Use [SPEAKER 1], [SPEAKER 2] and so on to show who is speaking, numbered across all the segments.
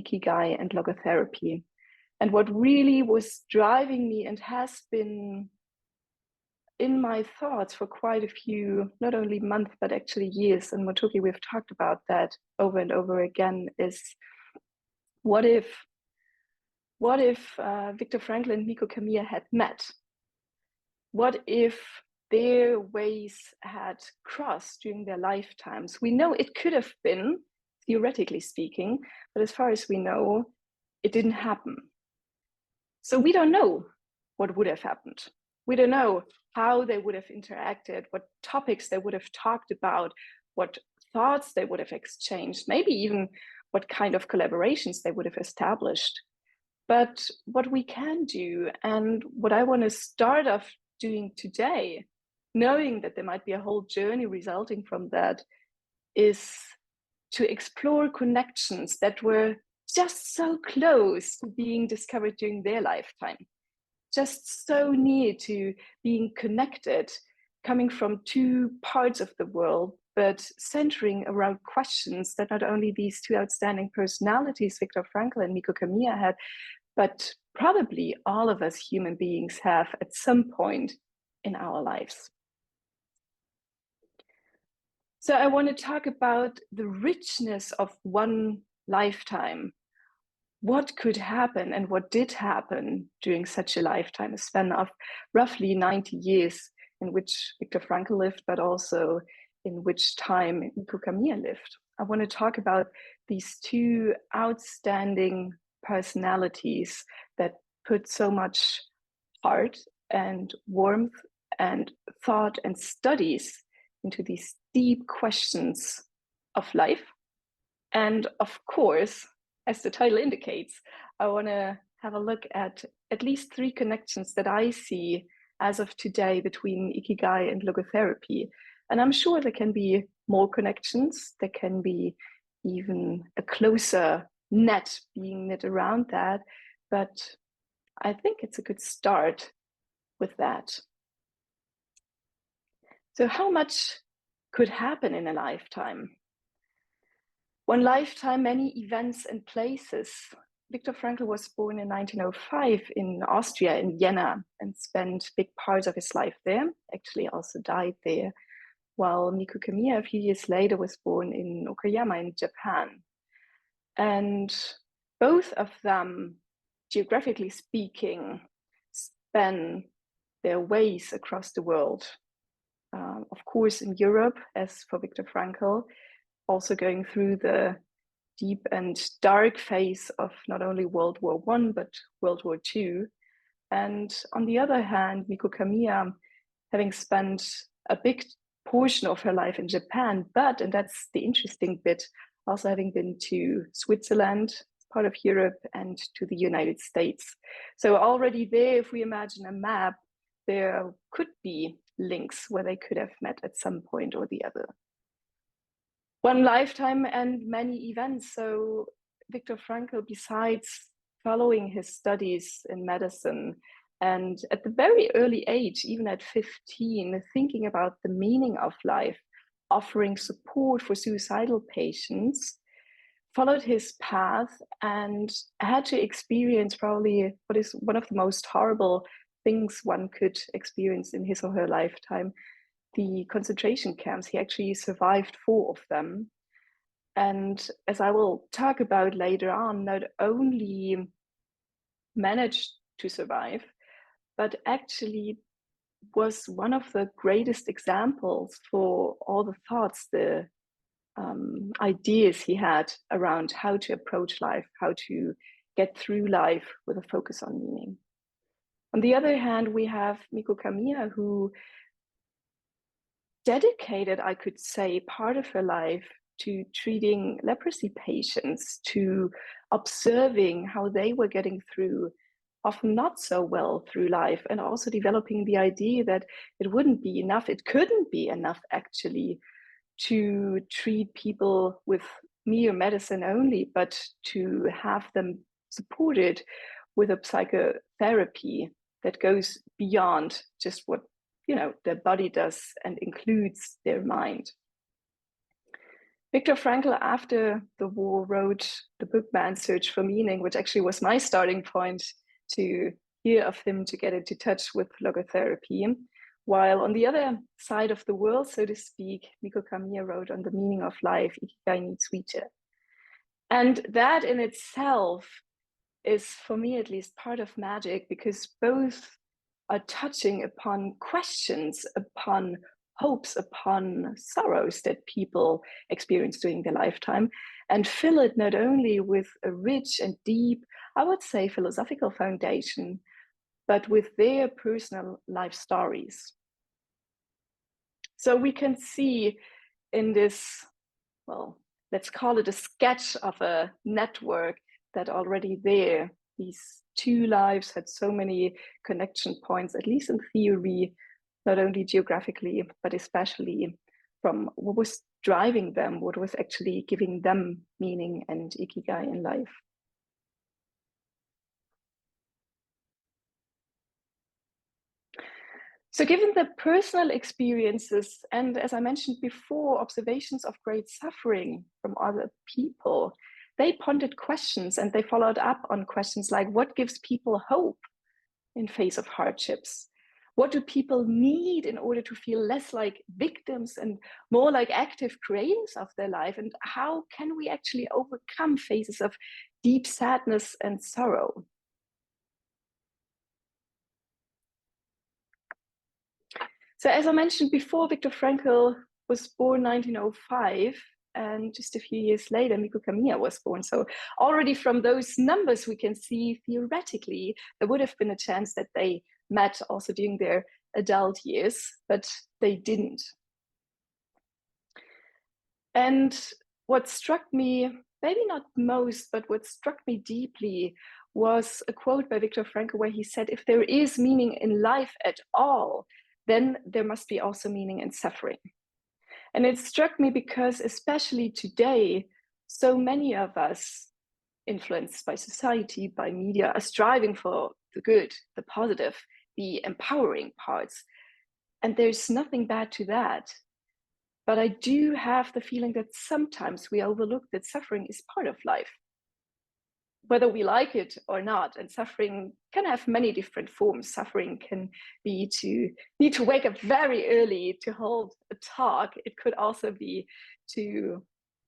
[SPEAKER 1] Ikigai and Logotherapy. And what really was driving me and has been in my thoughts for quite a few, not only months, but actually years, and Motoki, we've talked about that over and over again, is what if Viktor Frankl and Mikko Kamiya had met? What if their ways had crossed during their lifetimes? We know it could have been, theoretically speaking, but as far as we know, it didn't happen. So we don't know what would have happened. We don't know how they would have interacted, what topics they would have talked about, what thoughts they would have exchanged, maybe even what kind of collaborations they would have established. But what we can do, and what I want to start off doing today, knowing that there might be a whole journey resulting from that, is to explore connections that were just so close to being discovered during their lifetime, just so near to being connected, coming from two parts of the world, but centering around questions that not only these two outstanding personalities, Viktor Frankl and Mikko Kamiya, had, but probably all of us human beings have at some point in our lives. So I want to talk about the richness of one lifetime. What could happen and what did happen during such a lifetime, a span of roughly 90 years in which Viktor Frankl lived, but also in which time Mikko Kamiya lived. I want to talk about these two outstanding personalities that put so much heart and warmth and thought and studies into these deep questions of life. And of course, as the title indicates, I want to have a look at least three connections that I see as of today between Ikigai and Logotherapy. And I'm sure there can be more connections. There can be even a closer net being knit around that. But I think it's a good start with that. So how much could happen in a lifetime? One lifetime, many events and places. Viktor Frankl was born in 1905 in Austria, in Vienna, and spent big parts of his life there, actually also died there, while Mikko Kamiya a few years later was born in Okayama in Japan. And both of them, geographically speaking, span their ways across the world. Of course, in Europe, as for Viktor Frankl, also going through the deep and dark phase of not only World War I, but World War II. And on the other hand, Mikko Kamiya, having spent a big portion of her life in Japan, but, and that's the interesting bit, also having been to Switzerland, part of Europe, and to the United States. So already there, if we imagine a map, there could be links where they could have met at some point or the other. One lifetime and many events. So Viktor Frankl, besides following his studies in medicine, and at the very early age, even at 15, thinking about the meaning of life, offering support for suicidal patients, followed his path and had to experience probably what is one of the most horrible things one could experience in his or her lifetime, the concentration camps. He actually survived 4 of them. And as I will talk about later on, not only managed to survive, but actually was one of the greatest examples for all the thoughts, the ideas he had around how to approach life, how to get through life with a focus on meaning. On the other hand, we have Mikko Kamiya, who dedicated, I could say, part of her life to treating leprosy patients, to observing how they were getting through, often not so well through life, and also developing the idea that it wouldn't be enough, it couldn't be enough actually, to treat people with mere medicine only, but to have them supported with a psychotherapy that goes beyond just what their body does and includes their mind. Viktor Frankl, after the war, wrote the book Man's Search for Meaning, which actually was my starting point to hear of him, to get into touch with logotherapy. While on the other side of the world, so to speak, Mikko Kamiya wrote on the meaning of life, Ikigai needs sweeter. And that in itself is, for me at least, part of magic, because both are touching upon questions, upon hopes, upon sorrows that people experience during their lifetime, and fill it not only with a rich and deep, I would say, philosophical foundation, but with their personal life stories. So we can see in this, well, let's call it a sketch of a network, that already there, these two lives had so many connection points, at least in theory, not only geographically, but especially from what was driving them, what was actually giving them meaning and ikigai in life. So given the personal experiences, and as I mentioned before, observations of great suffering from other people, they pondered questions and they followed up on questions like, what gives people hope in face of hardships? What do people need in order to feel less like victims and more like active creators of their life? And how can we actually overcome phases of deep sadness and sorrow? So as I mentioned before, Viktor Frankl was born 1905, and just a few years later, Mikko Kamiya was born. So already from those numbers, we can see theoretically there would have been a chance that they met also during their adult years, but they didn't. And what struck me, maybe not most, but what struck me deeply was a quote by Viktor Frankl where he said, if there is meaning in life at all, then there must be also meaning in suffering. And it struck me because, especially today, so many of us, influenced by society, by media, are striving for the good, the positive, the empowering parts. And there's nothing bad to that. But I do have the feeling that sometimes we overlook that suffering is part of life, whether we like it or not. And suffering can have many different forms. Suffering can be to need to wake up very early to hold a talk. It could also be to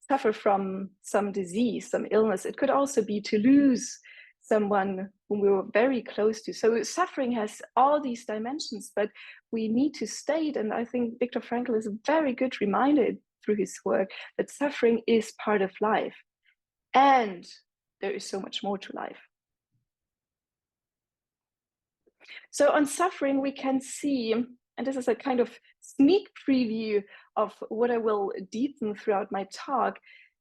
[SPEAKER 1] suffer from some disease, some illness. It could also be to lose someone whom we were very close to. So suffering has all these dimensions, but we need to state, and I think Viktor Frankl is a very good reminder through his work, that suffering is part of life. And there is so much more to life. So on suffering, we can see, and this is a kind of sneak preview of what I will deepen throughout my talk,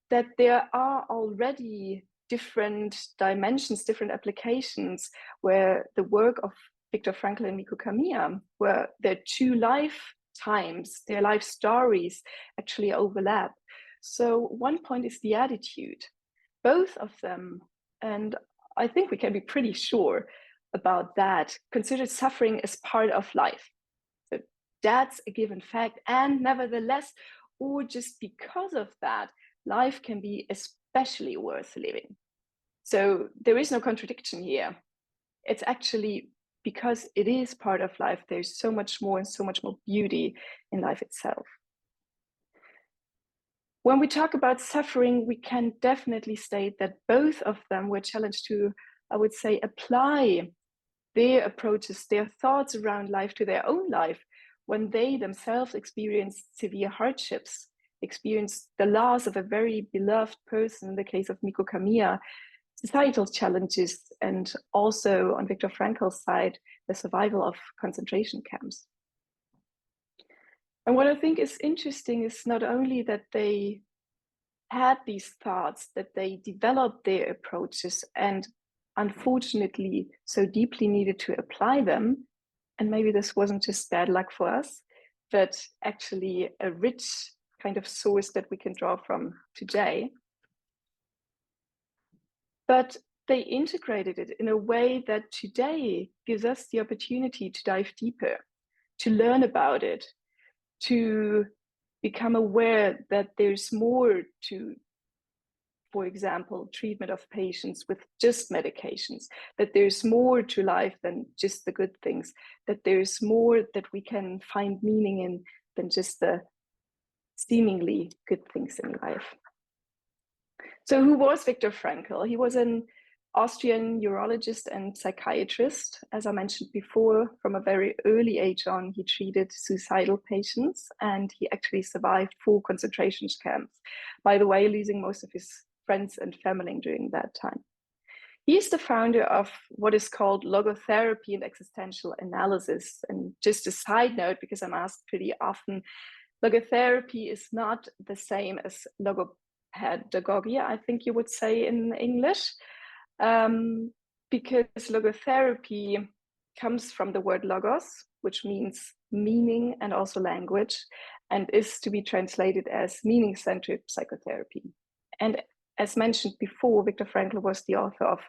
[SPEAKER 1] that there are already different dimensions, different applications where the work of Viktor Frankl and Mikko Kamiya, where their two lifetimes, their life stories actually overlap. So one point is the attitude. Both of them, and I think we can be pretty sure about that, consider suffering as part of life. So that's a given fact. And nevertheless, or just because of that, life can be especially worth living. So there is no contradiction here. It's actually because it is part of life, there's so much more and so much more beauty in life itself. When we talk about suffering, we can definitely state that both of them were challenged to, I would say, apply their approaches, their thoughts around life to their own life when they themselves experienced severe hardships, experienced the loss of a very beloved person, in the case of Mikko Kamiya, societal challenges, and also on Viktor Frankl's side, the survival of concentration camps. And what I think is interesting is not only that they had these thoughts, that they developed their approaches and unfortunately so deeply needed to apply them. And maybe this wasn't just bad luck for us, but actually a rich kind of source that we can draw from today. But they integrated it in a way that today gives us the opportunity to dive deeper, to learn about it, to become aware that there's more to, for example, treatment of patients with just medications, that there's more to life than just the good things, that there's more that we can find meaning in than just the seemingly good things in life. So who was Viktor Frankl? He was an Austrian neurologist and psychiatrist. As I mentioned before, from a very early age on, he treated suicidal patients, and he actually survived 4 concentration camps, by the way, losing most of his friends and family during that time. He is the founder of what is called logotherapy and existential analysis. And just a side note, because I'm asked pretty often, logotherapy is not the same as logopedagogy, I think you would say in English, because logotherapy comes from the word logos, which means meaning and also language, and is to be translated as meaning-centered psychotherapy. And as mentioned before, Viktor Frankl was the author of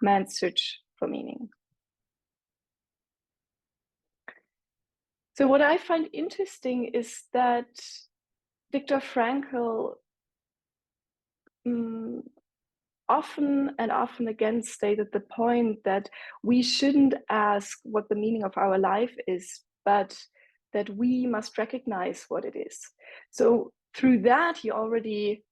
[SPEAKER 1] Man's Search for Meaning. So what I find interesting is that Viktor Frankl often and often again stated the point that we shouldn't ask what the meaning of our life is, but that we must recognize what it is. So through that, he already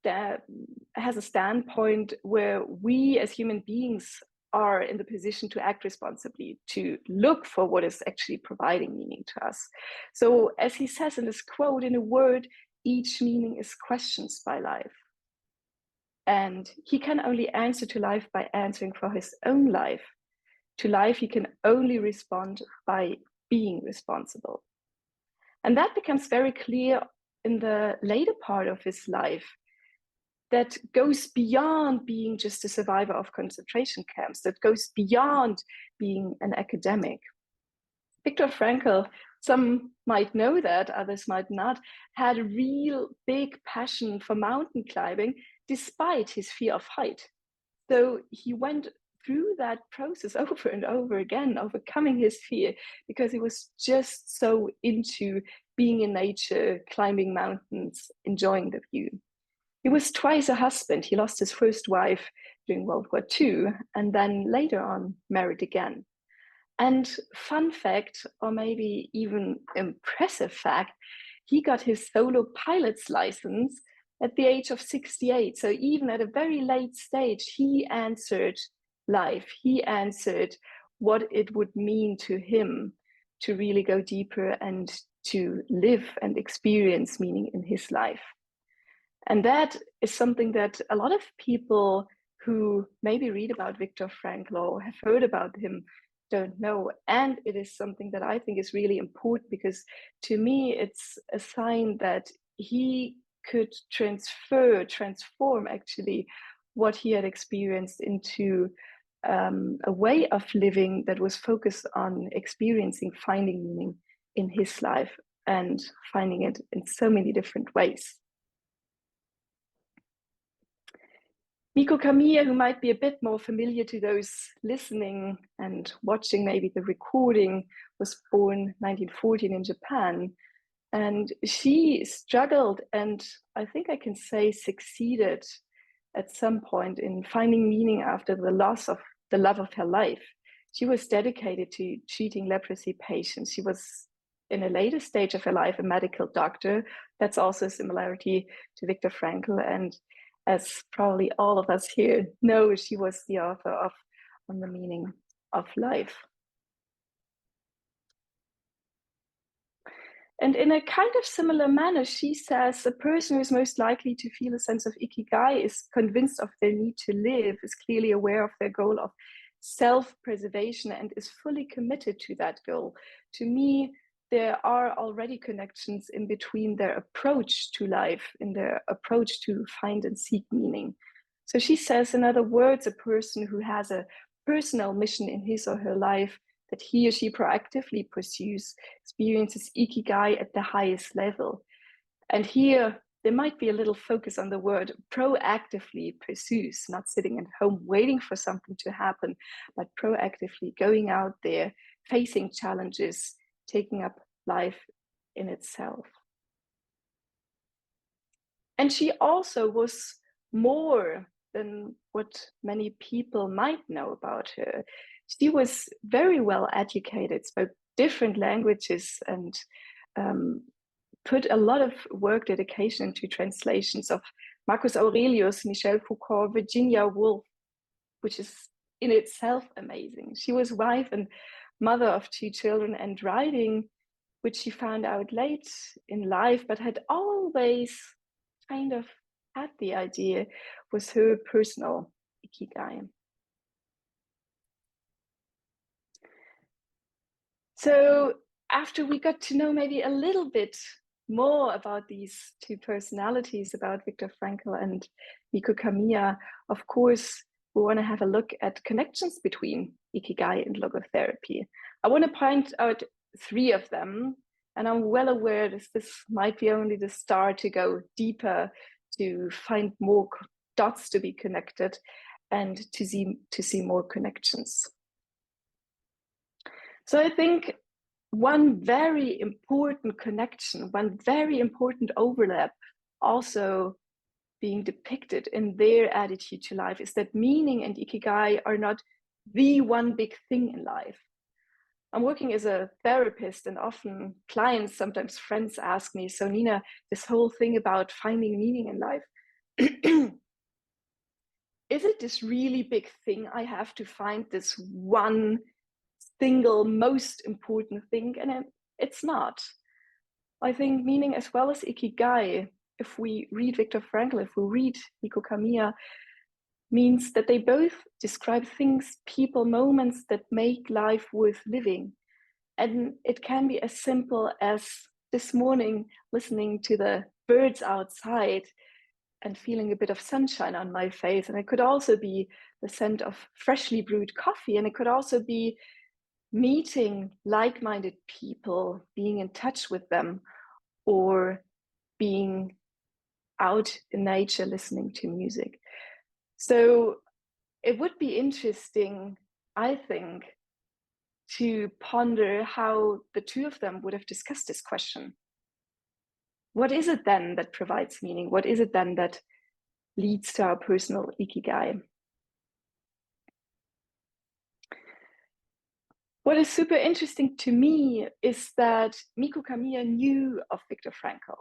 [SPEAKER 1] has a standpoint where we as human beings are in the position to act responsibly, to look for what is actually providing meaning to us. So as he says in this quote, in a word, each meaning is questions by life. And he can only answer to life by answering for his own life. To life, he can only respond by being responsible. And that becomes very clear in the later part of his life, that goes beyond being just a survivor of concentration camps, that goes beyond being an academic. Viktor Frankl, some might know that, others might not, had a real big passion for mountain climbing despite his fear of height. So he went through that process over and over again, overcoming his fear, because he was just so into being in nature, climbing mountains, enjoying the view. He was twice a husband. He lost his first wife during World War II, and then later on married again. And fun fact, or maybe even impressive fact, he got his solo pilot's license at the age of 68. So even at a very late stage, he answered life. He answered what it would mean to him to really go deeper and to live and experience meaning in his life. And that is something that a lot of people who maybe read about Viktor Frankl or have heard about him don't know. And it is something that I think is really important, because to me, it's a sign that he could transform actually what he had experienced into a way of living that was focused on experiencing, finding meaning in his life and finding it in so many different ways. Mikko Kamiya, who might be a bit more familiar to those listening and watching maybe the recording, was born 1914 in Japan. And she struggled, and I think I can say succeeded at some point in finding meaning after the loss of the love of her life. She was dedicated to treating leprosy patients. She was, in a later stage of her life, a medical doctor. That's also a similarity to Viktor Frankl. And as probably all of us here know, she was the author of On the Meaning of Life. And in a kind of similar manner, she says, a person who is most likely to feel a sense of Ikigai is convinced of their need to live, is clearly aware of their goal of self-preservation, and is fully committed to that goal. To me, there are already connections in between their approach to life, in their approach to find and seek meaning. So she says, in other words, a person who has a personal mission in his or her life that he or she proactively pursues, experiences Ikigai at the highest level. And here, there might be a little focus on the word proactively pursues, not sitting at home waiting for something to happen, but proactively going out there, facing challenges, taking up life in itself. And she also was more than what many people might know about her. She was very well educated, spoke different languages, and put a lot of work dedication into translations of Marcus Aurelius, Michel Foucault, Virginia Woolf, which is in itself amazing. She was wife and mother of 2 children, and writing, which she found out late in life, but had always kind of had the idea, was her personal Ikigai. So after we got to know maybe a little bit more about these 2 personalities, about Viktor Frankl and Miko Kamiya, of course, we want to have a look at connections between Ikigai and logotherapy. I want to point out 3 of them, and I'm well aware this might be only the start to go deeper, to find more dots to be connected, and to see more connections. So I think one very important connection, one very important overlap also being depicted in their attitude to life is that meaning and Ikigai are not the one big thing in life. I'm working as a therapist, and often clients, sometimes friends, ask me, so Nina, this whole thing about finding meaning in life, is it this really big thing I have to find this one single most important thing? And it's not. I think meaning as well as Ikigai, if we read Viktor Frankl, if we read Miko Kamiya, means that they both describe things, people, moments that make life worth living. And it can be as simple as this morning listening to the birds outside and feeling a bit of sunshine on my face. And it could also be the scent of freshly brewed coffee. And it could also be meeting like-minded people, being in touch with them, or being out in nature listening to music. So it would be interesting, I think, to ponder how the 2 of them would have discussed this question. What is it then that provides meaning? What is it then that leads to our personal Ikigai? What is super interesting to me is that Miko Kamiya knew of Viktor Frankl.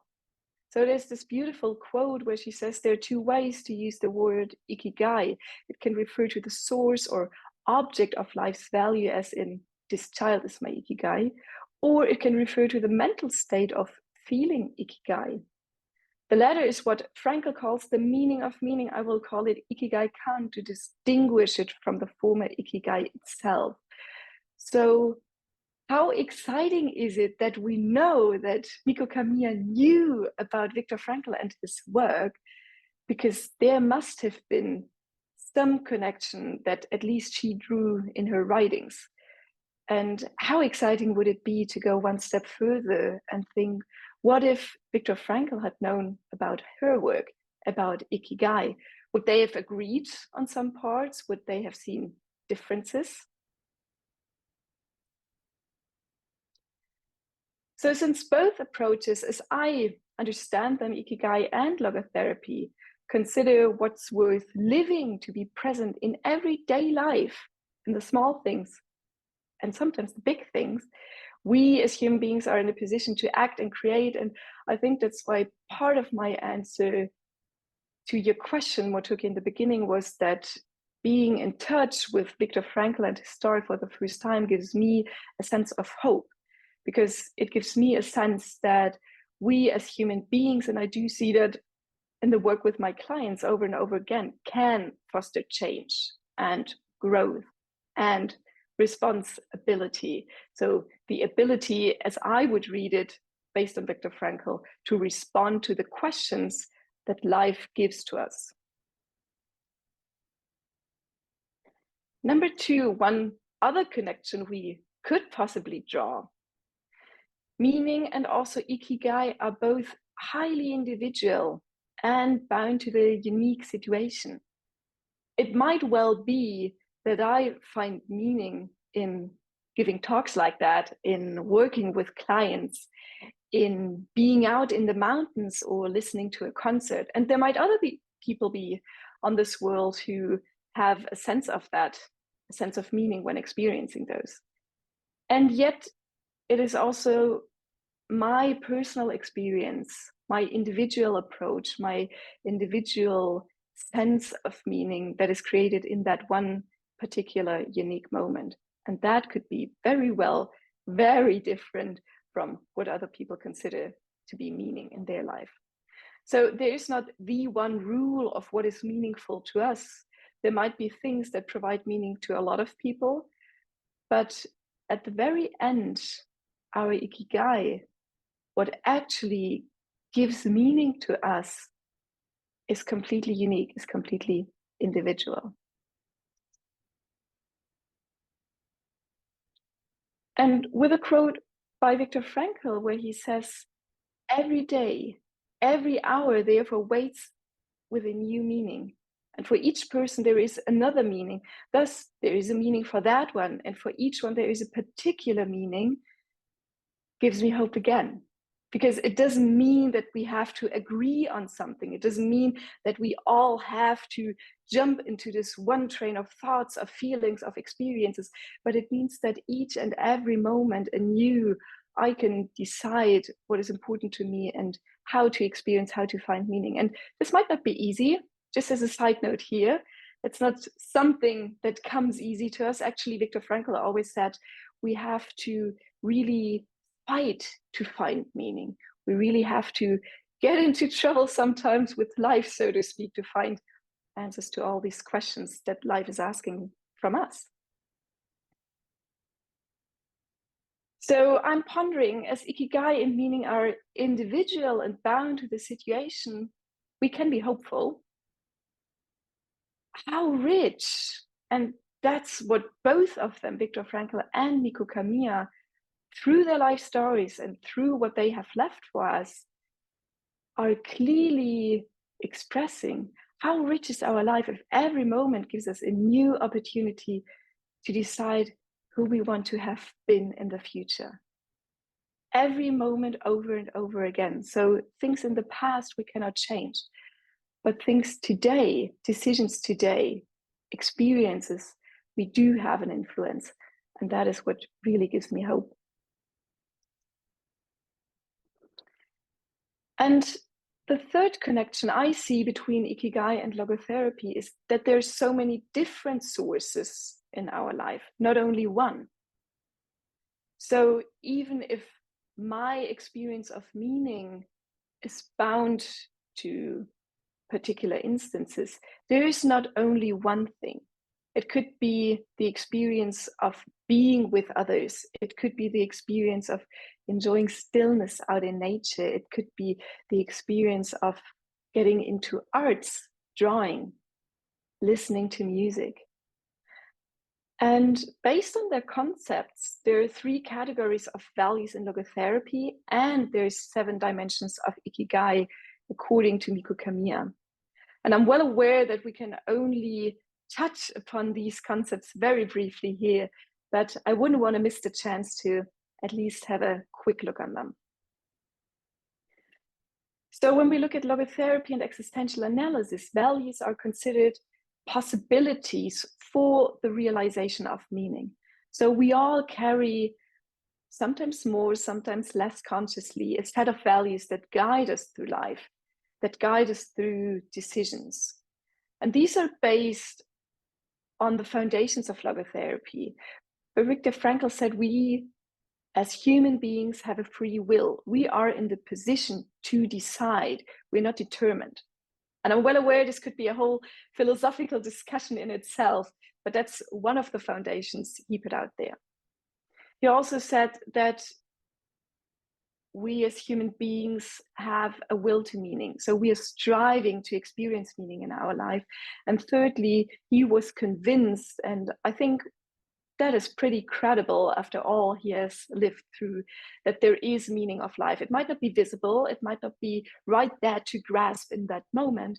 [SPEAKER 1] So there's this beautiful quote where she says there are 2 ways to use the word Ikigai. It can refer to the source or object of life's value, as in, this child is my Ikigai, or it can refer to the mental state of feeling Ikigai. The latter is what Frankl calls the meaning of meaning. I will call it Ikigai kan, to distinguish it from the former Ikigai itself. So how exciting is it that we know that Miko Kamiya knew about Viktor Frankl and his work, because there must have been some connection that at least she drew in her writings. And how exciting would it be to go one step further and think, what if Viktor Frankl had known about her work, about Ikigai? Would they have agreed on some parts? Would they have seen differences? So since both approaches, as I understand them, Ikigai and logotherapy, consider what's worth living to be present in everyday life, in the small things, and sometimes the big things, we as human beings are in a position to act and create. And I think that's why part of my answer to your question, what took in the beginning, was that being in touch with Viktor Frankl and his story for the first time gives me a sense of hope, because it gives me a sense that we as human beings, and I do see that in the work with my clients over and over again, can foster change and growth and responsibility. So the ability, as I would read it, based on Viktor Frankl, to respond to the questions that life gives to us. Number 2, one other connection we could possibly draw. Meaning and also Ikigai are both highly individual and bound to the unique situation. It might well be that I find meaning in giving talks like that, in working with clients, in being out in the mountains or listening to a concert. And there might other people be on this world who have a sense of that, a sense of meaning when experiencing those. And yet it is also my personal experience, my individual approach, my individual sense of meaning that is created in that one particular unique moment. And that could be very well, very different from what other people consider to be meaning in their life. So there is not the one rule of what is meaningful to us. There might be things that provide meaning to a lot of people, but at the very end, our Ikigai, what actually gives meaning to us, is completely unique, is completely individual. And with a quote by Viktor Frankl, where he says, every day, every hour, therefore, waits with a new meaning. And for each person, there is another meaning. Thus, there is a meaning for that one. And for each one, there is a particular meaning. Gives me hope again. Because it doesn't mean that we have to agree on something. It doesn't mean that we all have to jump into this one train of thoughts, of feelings, of experiences. But it means that each and every moment anew, I can decide what is important to me and how to experience, how to find meaning. And this might not be easy. Just as a side note here, it's not something that comes easy to us. Actually, Viktor Frankl always said we have to really fight to find meaning. We really have to get into trouble sometimes with life, so to speak, to find answers to all these questions that life is asking from us. So I'm pondering, as Ikigai and meaning are individual and bound to the situation, we can be hopeful. How rich, and that's what both of them, Viktor Frankl and Mikko Kamiya, through their life stories and through what they have left for us, are clearly expressing how rich is our life if every moment gives us a new opportunity to decide who we want to have been in the future. Every moment over and over again. So things in the past we cannot change, but things today, decisions today, experiences, we do have an influence. And that is what really gives me hope. And the third connection I see between Ikigai and logotherapy is that there's so many different sources in our life, not only one. So even if my experience of meaning is bound to particular instances, there is not only one thing. It could be the experience of being with others. It could be the experience of enjoying stillness out in nature. It could be the experience of getting into arts, drawing, listening to music. And based on their concepts, there are 3 categories of values in logotherapy, and there's 7 dimensions of Ikigai, according to Mikko Kamiya. And I'm well aware that we can only touch upon these concepts very briefly here, but I wouldn't want to miss the chance to at least have a quick look on them. So when we look at logotherapy and existential analysis, values are considered possibilities for the realization of meaning. So we all carry, sometimes more, sometimes less consciously, a set of values that guide us through life, that guide us through decisions. And these are based on the foundations of logotherapy. But Viktor Frankl said we, as human beings, have a free will. We are in the position to decide. We're not determined. And I'm well aware this could be a whole philosophical discussion in itself, but that's one of the foundations he put out there. He also said that we as human beings have a will to meaning. So we are striving to experience meaning in our life. And thirdly, he was convinced, and I think that is pretty credible after all he has lived through, that there is meaning of life. It might not be visible, it might not be right there to grasp in that moment,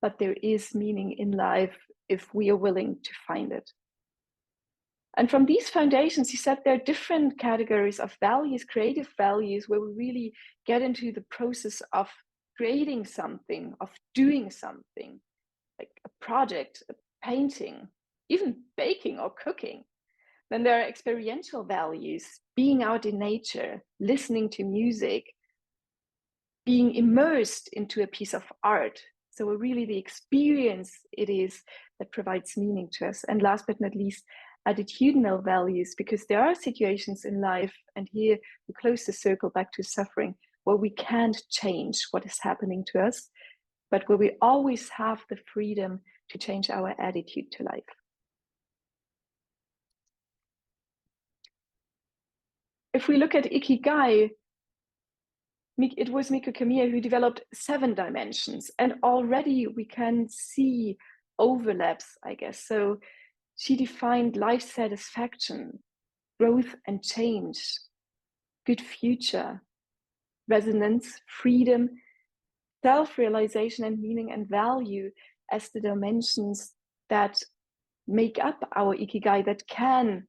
[SPEAKER 1] but there is meaning in life if we are willing to find it. And from these foundations, he said there are different categories of values, creative values, where we really get into the process of creating something, of doing something, like a project, a painting, even baking or cooking. Then there are experiential values, being out in nature, listening to music, being immersed into a piece of art. So really the experience it is that provides meaning to us. And last but not least, attitudinal values, because there are situations in life, and here we close the circle back to suffering, where we can't change what is happening to us, but where we always have the freedom to change our attitude to life. If we look at Ikigai, it was Miko Kamiya who developed 7 dimensions, and already we can see overlaps, I guess. So she defined life satisfaction, growth and change, good future, resonance, freedom, self-realization and meaning and value as the dimensions that make up our Ikigai, that can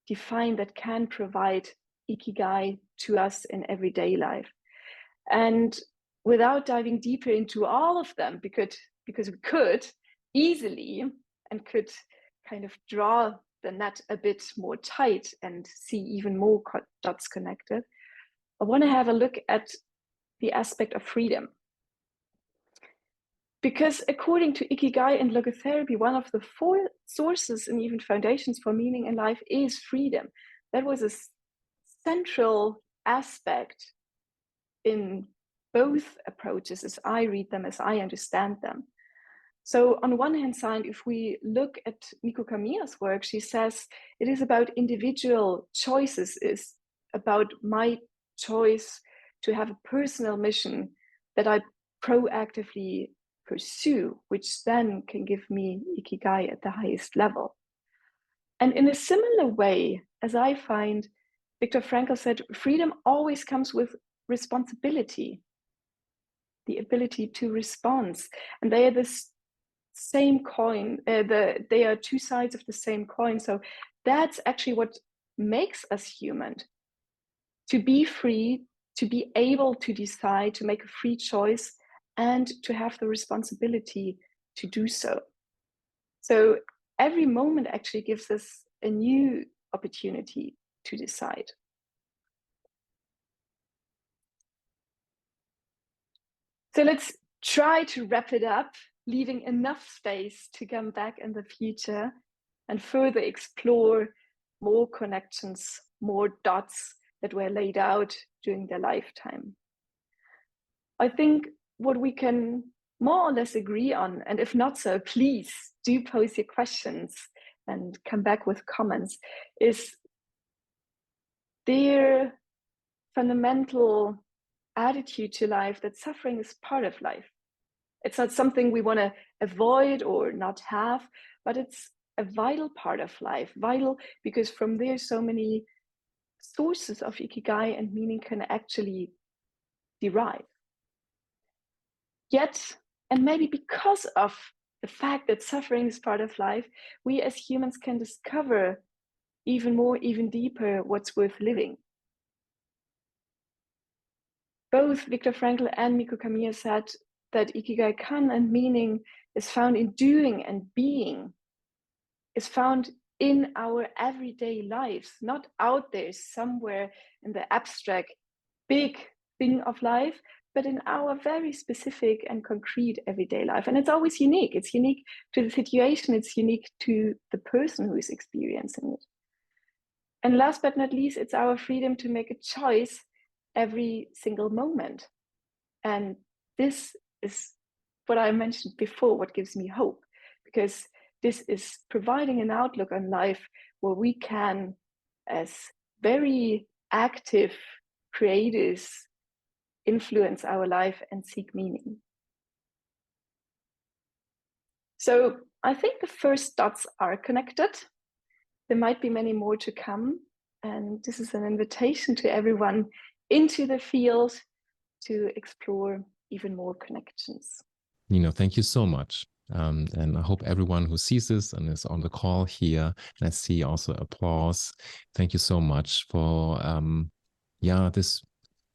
[SPEAKER 1] define, that can provide Ikigai to us in everyday life. And without diving deeper into all of them, because we could easily and could kind of draw the net a bit more tight and see even more dots connected, I want to have a look at the aspect of freedom. Because according to Ikigai and Logotherapy, one of the 4 sources and even foundations for meaning in life is freedom. That was a central aspect in both approaches as I read them, as I understand them. So on one hand side, if we look at Miko Kamiya's work, she says it is about individual choices, is about my choice to have a personal mission that I proactively pursue, which then can give me Ikigai at the highest level. And in a similar way, as I find, Viktor Frankl said, freedom always comes with responsibility, the ability to respond. And they are the same coin, they are 2 sides of the same coin. So that's actually what makes us human, to be free, to be able to decide, to make a free choice, and to have the responsibility to do so. So every moment actually gives us a new opportunity to decide. So let's try to wrap it up, leaving enough space to come back in the future and further explore more connections, more dots that were laid out during their lifetime. I think what we can more or less agree on, and if not so, please do pose your questions and come back with comments, is their fundamental attitude to life that suffering is part of life. It's not something we want to avoid or not have, but it's a vital part of life. Vital because from there so many sources of Ikigai and meaning can actually derive. Yet, and maybe because of the fact that suffering is part of life, we as humans can discover even more, even deeper what's worth living. Both Viktor Frankl and Miko Kamiya said that Ikigai kan and meaning is found in doing and being, is found in our everyday lives, not out there somewhere in the abstract big thing of life, but in our very specific and concrete everyday life. And it's always unique. It's unique to the situation. It's unique to the person who is experiencing it. And last but not least, it's our freedom to make a choice every single moment. And this is what I mentioned before, what gives me hope, because this is providing an outlook on life where we can, as very active creators, influence our life and seek meaning. So I think the first dots are connected. There might be many more to come. And this is an invitation to everyone into the field to explore even more connections.
[SPEAKER 2] Thank you so much. And I hope everyone who sees this and is on the call here, and I see also applause. Thank you so much for, this.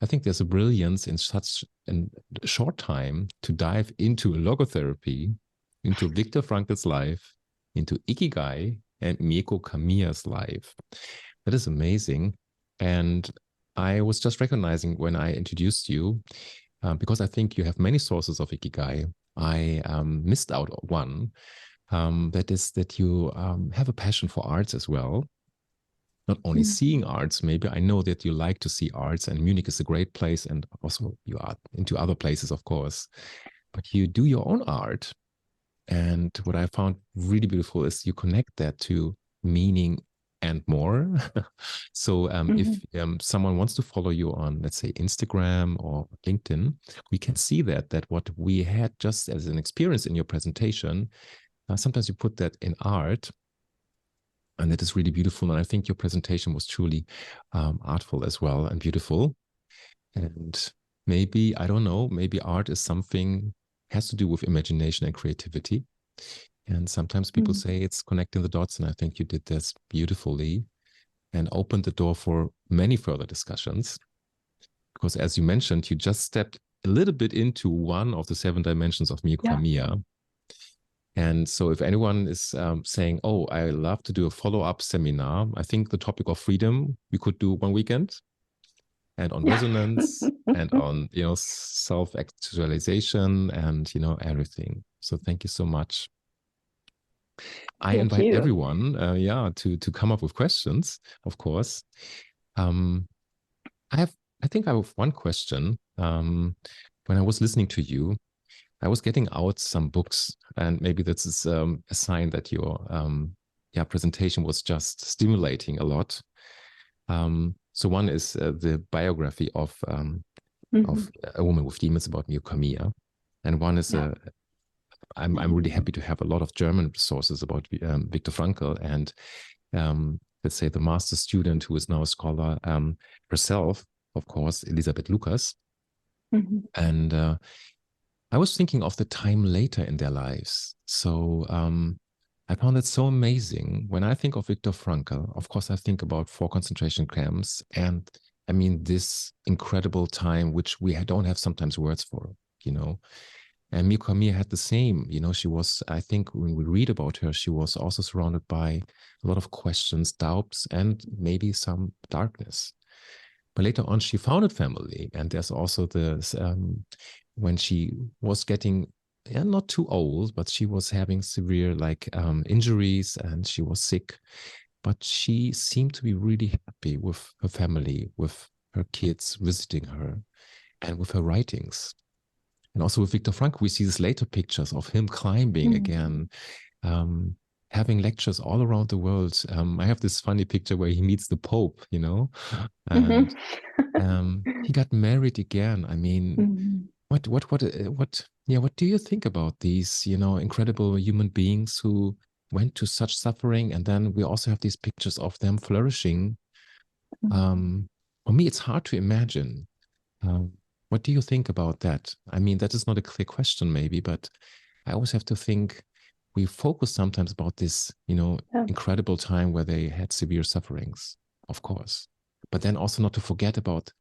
[SPEAKER 2] I think there's a brilliance in such a short time to dive into logotherapy, into Viktor Frankl's life, into Ikigai and Mieko Kamiya's life. That is amazing. And I was just recognizing when I introduced you, because I think you have many sources of Ikigai, I missed out one. That is that you have a passion for arts as well. Not only seeing arts, maybe I know that you like to see arts, and Munich is a great place, and also you are into other places, of course, but you do your own art. And what I found really beautiful is you connect that to meaning and more. So if someone wants to follow you on, let's say, Instagram or LinkedIn, we can see that what we had just as an experience in your presentation, sometimes you put that in art. And that is really beautiful. And I think your presentation was truly artful as well and beautiful. And maybe, I don't know, maybe art is something, has to do with imagination and creativity. And sometimes people say it's connecting the dots. And I think you did this beautifully and opened the door for many further discussions. Because as you mentioned, you just stepped a little bit into one of the 7 dimensions of Mieko Kamiya. And so if anyone is saying, oh, I love to do a follow-up seminar, I think the topic of freedom, we could do one weekend, and on resonance and on, self-actualization and, everything. So thank you so much. I invite everyone, to come up with questions, of course. I think I have one question. When I was listening to you, I was getting out some books, and maybe this is a sign that your presentation was just stimulating a lot. So one is the biography of A Woman with Demons about Mieko Kamiya, and one is I'm really happy to have a lot of German sources about Viktor Frankl, and let's say the master student who is now a scholar herself, of course, Elisabeth Lucas, and I was thinking of the time later in their lives. So I found it so amazing. When I think of Viktor Frankl, of course, I think about 4 concentration camps. And I mean, this incredible time, which we don't have sometimes words for, And Mieko Kamiya had the same, she was, I think when we read about her, she was also surrounded by a lot of questions, doubts, and maybe some darkness. But later on, she founded family. And there's also this, when she was getting not too old, but she was having severe injuries and she was sick, but she seemed to be really happy with her family, with her kids visiting her, and with her writings. And also with Viktor Frankl, we see these later pictures of him climbing again, having lectures all around the world. I have this funny picture where he meets the Pope, and he got married again. I mean, what do you think about these, incredible human beings who went to such suffering, and then we also have these pictures of them flourishing? For me, it's hard to imagine. What do you think about that? I mean, that is not a clear question, maybe, but I always have to think we focus sometimes about this, incredible time where they had severe sufferings, of course, but then also not to forget about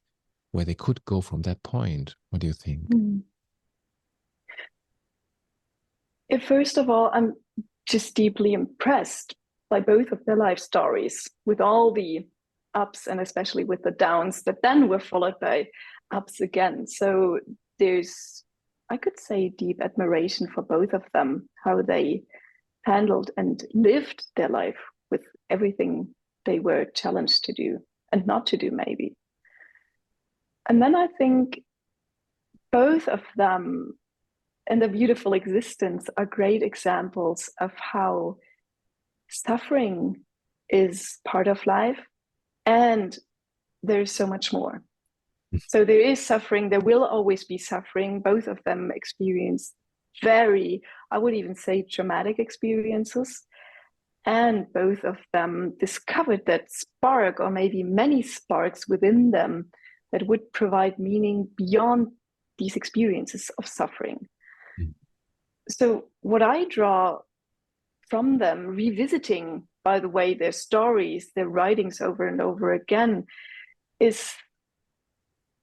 [SPEAKER 2] where they could go from that point. What do you think?
[SPEAKER 1] First of all, I'm just deeply impressed by both of their life stories, with all the ups and especially with the downs that then were followed by ups again. So there's, I could say, deep admiration for both of them, how they handled and lived their life with everything they were challenged to do and not to do, maybe. And then I think both of them and their beautiful existence are great examples of how suffering is part of life, and there's so much more. So there is suffering, there will always be suffering. Both of them experienced very, I would even say, traumatic experiences. And both of them discovered that spark, or maybe many sparks within them, that would provide meaning beyond these experiences of suffering. so what I draw from them, revisiting, by the way, their stories, their writings over and over again, is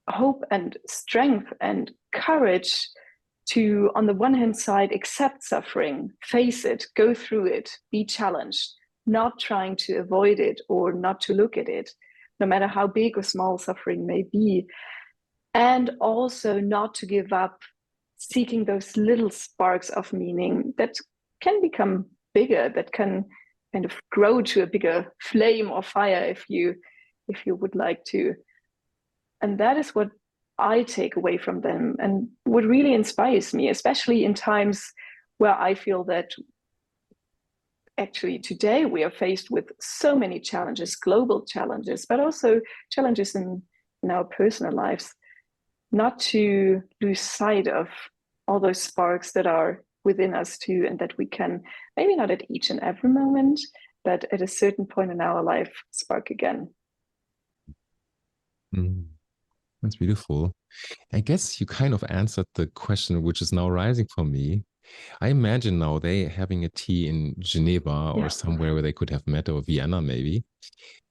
[SPEAKER 1] hope and strength and courage to, on the one hand side, accept suffering, face it, go through it, be challenged, not trying to avoid it or not to look at it, no matter how big or small suffering may be. And also not to give up, seeking those little sparks of meaning that can become bigger, that can kind of grow to a bigger flame or fire if you would like to. And that is what I take away from them and what really inspires me, especially in times where I feel that actually today we are faced with so many challenges, global challenges, but also challenges in our personal lives, not to lose sight of all those sparks that are within us too, and that we can, maybe not at each and every moment, but at a certain point in our life, spark again.
[SPEAKER 2] That's beautiful. I guess you kind of answered the question, which is now rising for me. I imagine now they having a tea in Geneva or somewhere where they could have met, or Vienna maybe.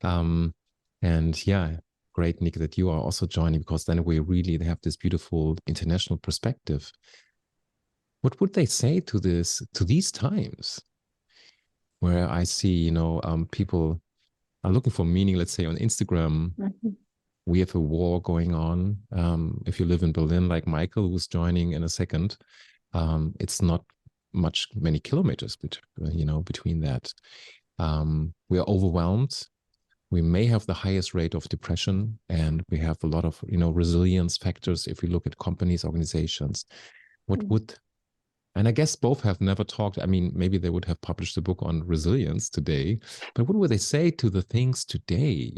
[SPEAKER 2] And yeah, great, Nick, that you are also joining, because then we really have this beautiful international perspective. What would they say to these times where I see, people are looking for meaning, let's say on Instagram. We have a war going on. If you live in Berlin, like Michael, who's joining in a second, it's not many kilometers between that. We are overwhelmed. We may have the highest rate of depression, and we have a lot of resilience factors if we look at companies, organizations. And I guess both have never talked. I mean, maybe they would have published a book on resilience today, but what would they say to the things today,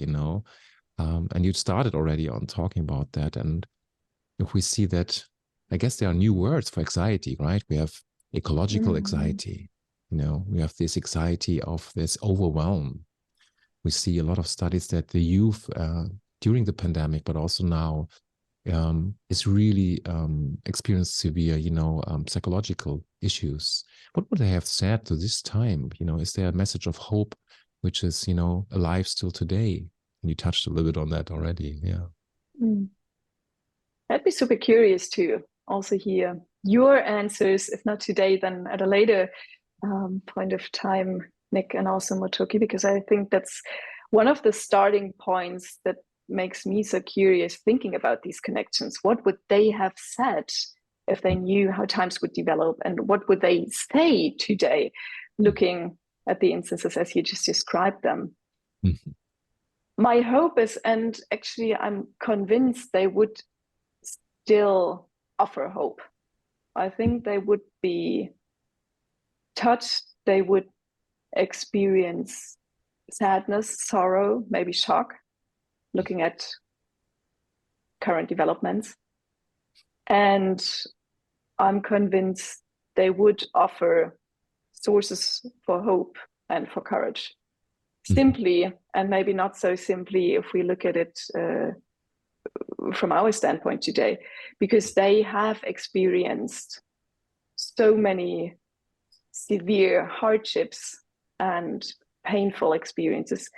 [SPEAKER 2] and you started already on talking about that. And if we see that, I guess there are new words for anxiety, right? We have ecological anxiety, we have this anxiety of this overwhelm. We see a lot of studies that the youth during the pandemic, but also now, is really experienced severe, psychological issues. What would they have said to this time? Is there a message of hope, which is, alive still today? And you touched a little bit on that already. Yeah.
[SPEAKER 1] I'd be super curious to also hear your answers, if not today, then at a later point of time, Nick, and also Motoki, because I think that's one of the starting points that makes me so curious thinking about these connections. What would they have said if they knew how times would develop, and what would they say today, looking at the instances as you just described them? My hope is, and actually I'm convinced they would still offer hope. I think they would be touched, they would experience sadness, sorrow, maybe shock, looking at current developments. And I'm convinced they would offer sources for hope and for courage. Simply, and maybe not so simply if we look at it from our standpoint today, because they have experienced so many severe hardships and painful experiences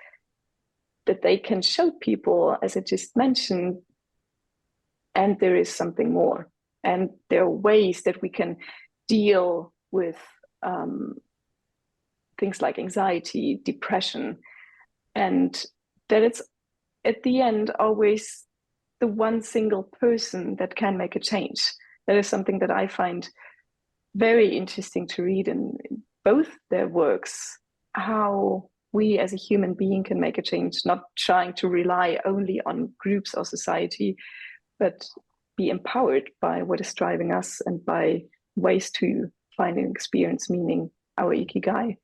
[SPEAKER 1] that they can show people, as I just mentioned, and there is something more. And there are ways that we can deal with things like anxiety, depression, and that it's at the end always the one single person that can make a change. That is something that I find very interesting to read in both their works, how we as a human being can make a change, not trying to rely only on groups or society, but be empowered by what is driving us and by ways to find and experience meaning, our Ikigai.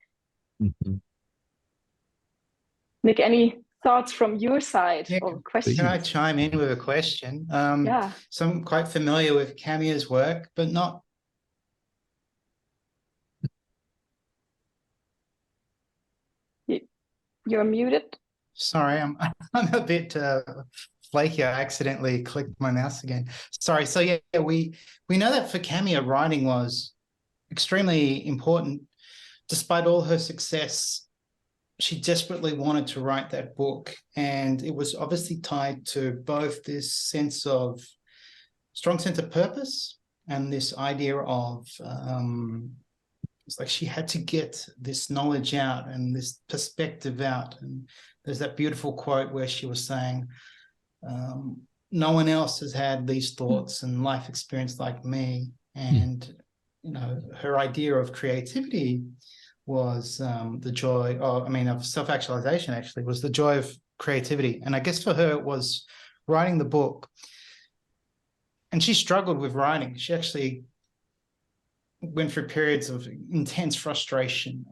[SPEAKER 1] Nick, any thoughts from your side or questions?
[SPEAKER 3] Can I chime in with a question? So I'm quite familiar with Camia's work, but not.
[SPEAKER 1] You're muted.
[SPEAKER 3] Sorry, I'm a bit flaky. I accidentally clicked my mouse again. Sorry. So yeah, we know that for Camia, writing was extremely important. Despite all her success, she desperately wanted to write that book, and it was obviously tied to both this strong sense of purpose and this idea of it's like she had to get this knowledge out and this perspective out. And there's that beautiful quote where she was saying, no one else has had these thoughts and life experience like me. And you know, her idea of creativity was the joy of self-actualization, actually, was the joy of creativity. And I guess for her, it was writing the book. And she struggled with writing. She actually went through periods of intense frustration.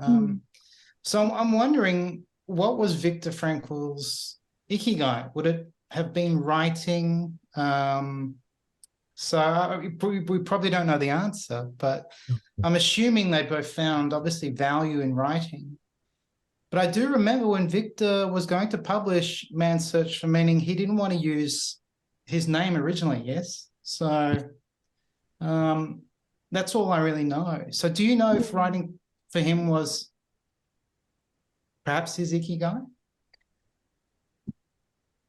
[SPEAKER 3] So I'm wondering, what was Viktor Frankl's Ikigai? Would it have been writing? So we probably don't know the answer, but I'm assuming they both found, obviously, value in writing. But I do remember when Viktor was going to publish Man's Search for Meaning, he didn't want to use his name originally, yes? So that's all I really know. So do you know if writing for him was perhaps his Ikigai?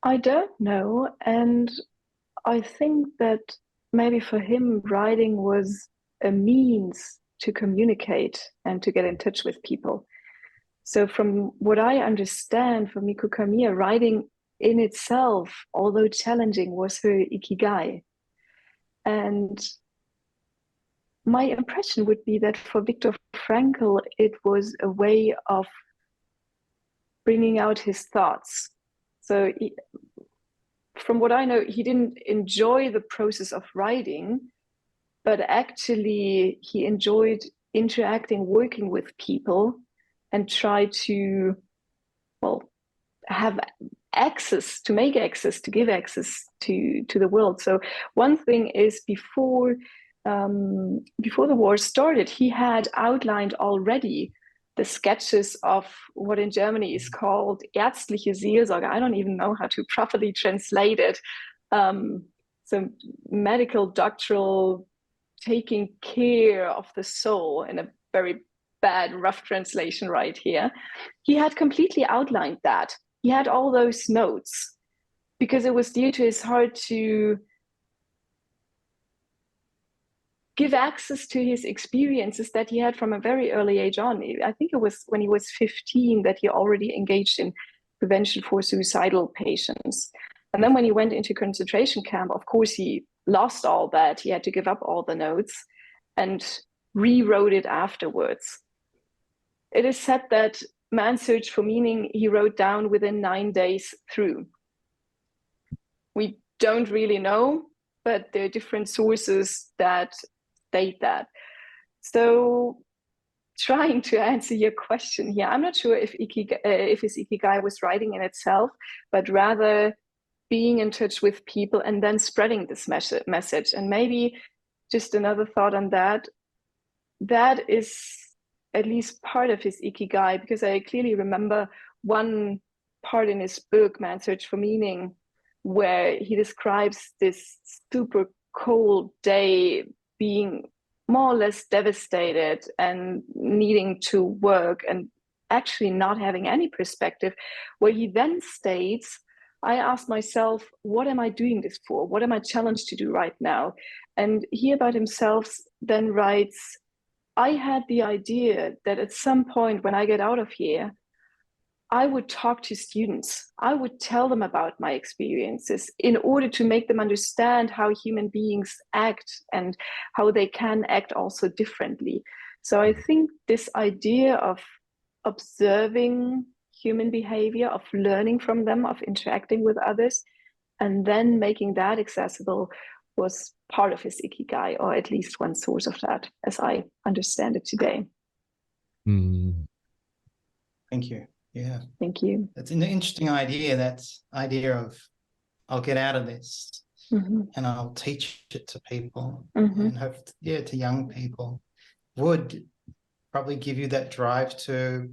[SPEAKER 1] I don't know. And I think that maybe for him, writing was a means to communicate and to get in touch with people. So from what I understand from Mikko Kamiya, writing in itself, although challenging, was her Ikigai. And my impression would be that for Viktor Frankl, it was a way of bringing out his thoughts. So from what I know, he didn't enjoy the process of writing, but actually he enjoyed interacting, working with people, and try to, have access, to make access, to give access to the world. So one thing is, before the war started, he had outlined already the sketches of what in Germany is called ärztliche Seelsorge. I don't even know how to properly translate it. So medical, doctoral, taking care of the soul, in a very bad, rough translation right here. He had completely outlined that. He had all those notes because it was dear to his heart to give access to his experiences that he had from a very early age on. I think it was when he was 15 that he already engaged in prevention for suicidal patients. And then when he went into concentration camp, of course, he lost all that. He had to give up all the notes and rewrote it afterwards. It is said that Man's Search for Meaning he wrote down within 9 days through. We don't really know, but there are different sources that state that. So trying to answer your question here, I'm not sure if his Ikigai was writing in itself, but rather being in touch with people and then spreading this message. And maybe just another thought on that, that is at least part of his Ikigai, because I clearly remember one part in his book, Man's Search for Meaning, where he describes this super cold day, being more or less devastated and needing to work and actually not having any perspective, where he then states, I asked myself, what am I doing this for? What am I challenged to do right now? And he about himself then writes, I had the idea that at some point when I get out of here, I would talk to students. I would tell them about my experiences in order to make them understand how human beings act and how they can act also differently. So I think this idea of observing human behavior, of learning from them, of interacting with others, and then making that accessible was part of his Ikigai, or at least one source of that, as I understand it today.
[SPEAKER 3] Thank you. Yeah.
[SPEAKER 1] Thank you.
[SPEAKER 3] That's an interesting idea, that idea of I'll get out of this and I'll teach it to people and hope, to young people, would probably give you that drive to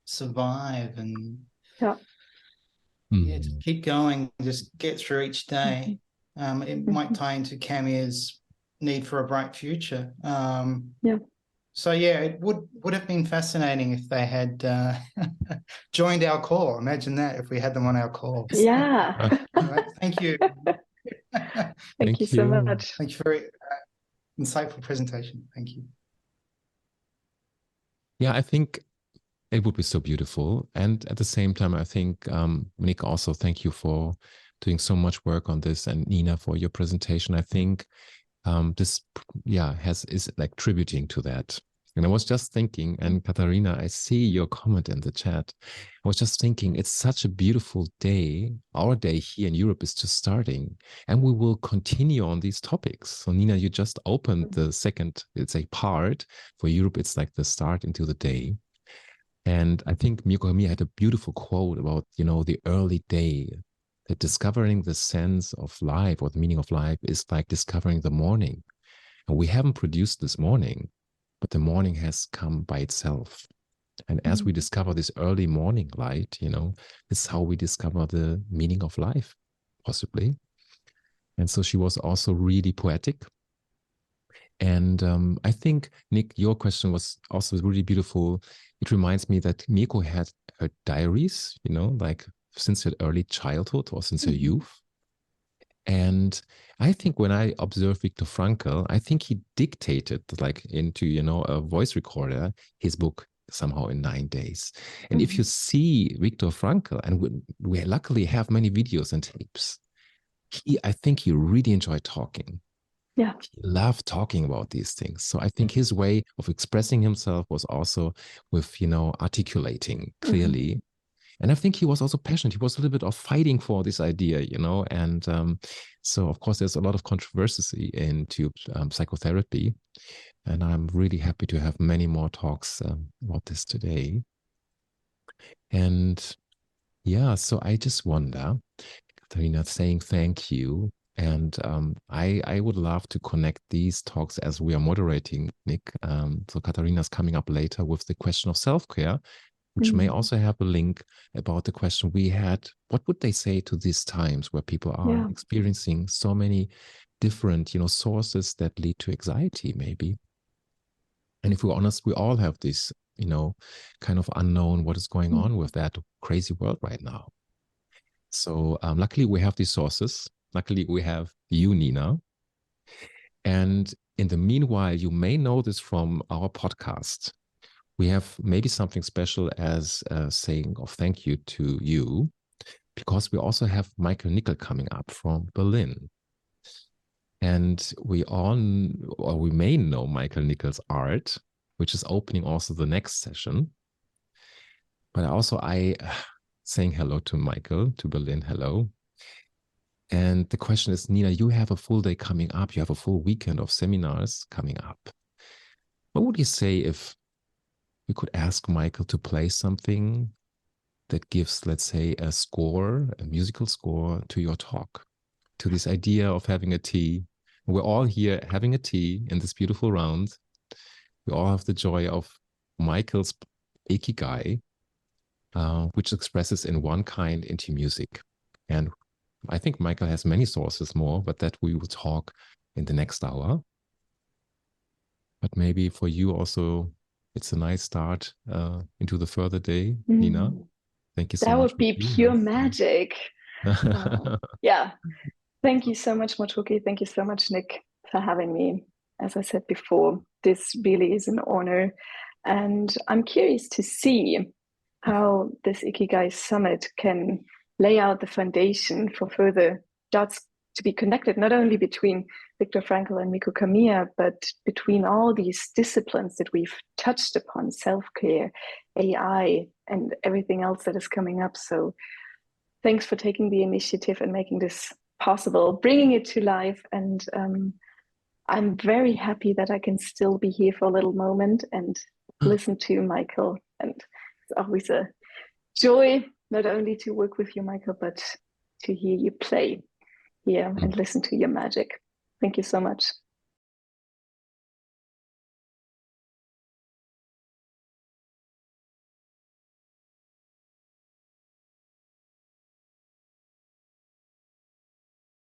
[SPEAKER 3] survive and to keep going, just get through each day. It might tie into Camia's need for a bright future. So yeah, it would have been fascinating if they had joined our call. Imagine that if we had them on our call.
[SPEAKER 1] Yeah.
[SPEAKER 3] Right. Thank you.
[SPEAKER 1] Thank you so much.
[SPEAKER 3] Thank you for very insightful presentation. Thank you.
[SPEAKER 2] Yeah, I think it would be so beautiful. And at the same time, I think, Nick, also thank you for doing so much work on this, and Nina for your presentation. I think this, yeah, is like tributing to that. And I was just thinking, and Katharina, I see your comment in the chat. I was just thinking, it's such a beautiful day. Our day here in Europe is just starting, and we will continue on these topics. So Nina, you just opened the second, it's a part. For Europe, it's like the start into the day. And I think Miyoko Hamiya had a beautiful quote about, the early day, that discovering the sense of life or the meaning of life is like discovering the morning. And we haven't produced this morning, but the morning has come by itself. And as we discover this early morning light, this is how we discover the meaning of life, possibly. And so she was also really poetic. And I think, Nick, your question was also really beautiful. It reminds me that Miko had her diaries, like since her early childhood or since her youth. And I think when I observed Viktor Frankl, I think he dictated like into, a voice recorder, his book somehow in 9 days. And if you see Viktor Frankl, and we luckily have many videos and tapes, I think he really enjoyed talking.
[SPEAKER 1] Yeah.
[SPEAKER 2] He loved talking about these things. So I think his way of expressing himself was also with, articulating clearly. And I think he was also passionate. He was a little bit of fighting for this idea, and so of course there's a lot of controversy into psychotherapy. And I'm really happy to have many more talks about this today. And yeah, so I just wonder, Katharina, saying thank you. And I would love to connect these talks as we are moderating, Nick. So Katharina's coming up later with the question of self-care, which may also have a link about the question we had. What would they say to these times where people are experiencing so many different, sources that lead to anxiety, maybe? And if we're honest, we all have this, kind of unknown what is going on with that crazy world right now. So luckily we have these sources. Luckily we have you, Nina. And in the meanwhile, you may know this from our podcast. We have maybe something special as a saying of thank you to you, because we also have Michael Nickel coming up from Berlin. And we may know Michael Nickel's art, which is opening also the next session. But also saying hello to Michael, to Berlin, hello. And the question is, Nina, you have a full day coming up. You have a full weekend of seminars coming up. What would you say if we could ask Michael to play something that gives, let's say, a musical score to your talk, to this idea of having a tea? We're all here having a tea in this beautiful round. We all have the joy of Michael's Ikigai, which expresses in one kind into music. And I think Michael has many sources more, but that we will talk in the next hour. But maybe for you also, it's a nice start into the further day, Nina. Thank you so much.
[SPEAKER 1] That would be pure magic. Yeah. Thank you so much, Motoki. Thank you so much, Nick, for having me. As I said before, this really is an honor. And I'm curious to see how this Ikigai Summit can lay out the foundation for further dots to be connected, not only between Viktor Frankl and Miko Kamiya, but between all these disciplines that we've touched upon, self-care, AI, and everything else that is coming up. So thanks for taking the initiative and making this possible, bringing it to life. And I'm very happy that I can still be here for a little moment and listen to Michael. And it's always a joy, not only to work with you, Michael, but to hear you play here and listen to your magic. Thank you so much.